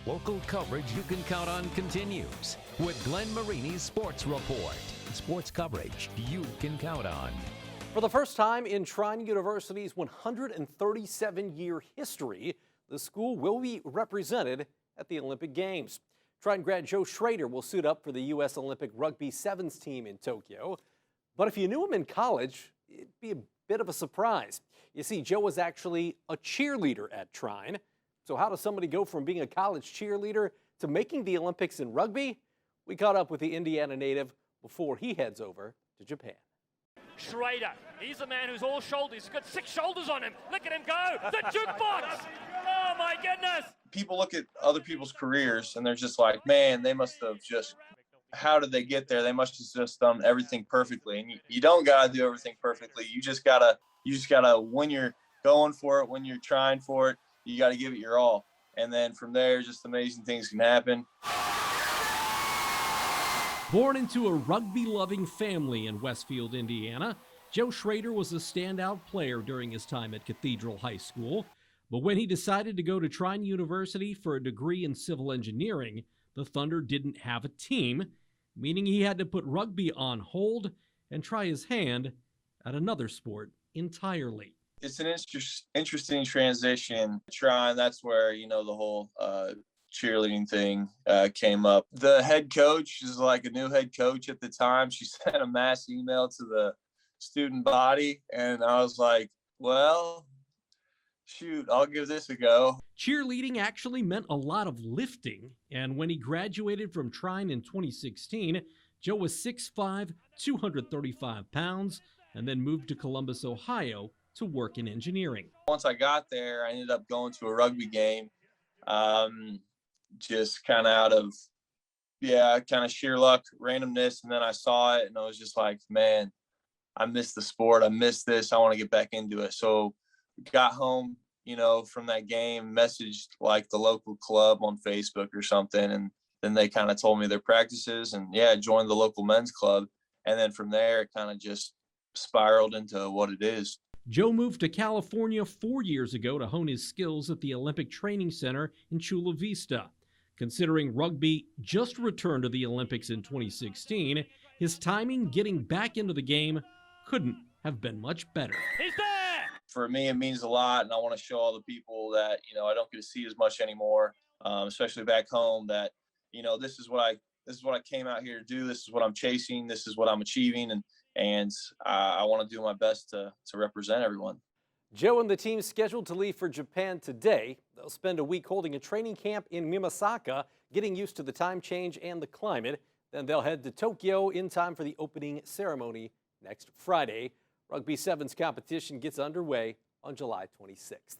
Local coverage you can count on continues with Glenn Marini's Sports Report. Sports coverage you can count on. For the first time in Trine University's 137-year history, the school will be represented at the Olympic Games. Trine grad Joe Schroeder will suit up for the U.S. Olympic rugby sevens team in Tokyo. But if you knew him in college, it'd be a bit of a surprise. You see, Joe was actually a cheerleader at Trine. So how does somebody go from being a college cheerleader to making the Olympics in rugby? We caught up with the Indiana native before he heads over to Japan. Schroeder, he's a man who's all shoulders. He's got 6 shoulders on him. Look at him go. The jukebox. Oh, my goodness. People look at other people's careers and they're just like, man, they must have just, how did they get there? They must have just done everything perfectly. And you don't got to do everything perfectly. You just got to, when you're going for it, when you're trying for it, you got to give it your all. And then from there, just amazing things can happen. Born into a rugby-loving family in Westfield, Indiana, Joe Schroeder was a standout player during his time at Cathedral High School. But when he decided to go to Trine University for a degree in civil engineering, the Thunder didn't have a team, meaning he had to put rugby on hold and try his hand at another sport entirely. It's an interesting transition. Trine, that's where, the whole cheerleading thing came up. The head coach is like a new head coach at the time. She sent a mass email to the student body, and I was like, well, shoot, I'll give this a go. Cheerleading actually meant a lot of lifting, and when he graduated from Trine in 2016, Joe was 6'5", 235 pounds, and then moved to Columbus, Ohio to work in engineering. Once I got there, I ended up going to a rugby game, just kind of out of, kind of sheer luck, randomness. And then I saw it and I was just like, man, I miss the sport. I miss this. I want to get back into it. So got home, from that game, messaged like the local club on Facebook or something. And then they kind of told me their practices and joined the local men's club. And then from there, it kind of just spiraled into what it is. Joe moved to California 4 years ago to hone his skills at the Olympic Training Center in Chula Vista. Considering rugby just returned to the Olympics in 2016, his timing getting back into the game couldn't have been much better. He's there! For me, it means a lot, and I want to show all the people that, I don't get to see as much anymore, especially back home, that, this is what I came out here to do. This is what I'm chasing. This is what I'm achieving. And I want to do my best to represent everyone. Joe and the team scheduled to leave for Japan today. They'll spend a week holding a training camp in Mimasaka, getting used to the time change and the climate. Then they'll head to Tokyo in time for the opening ceremony next Friday. Rugby Sevens competition gets underway on July 26th.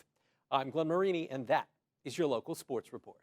I'm Glenn Marini, and that is your local sports report.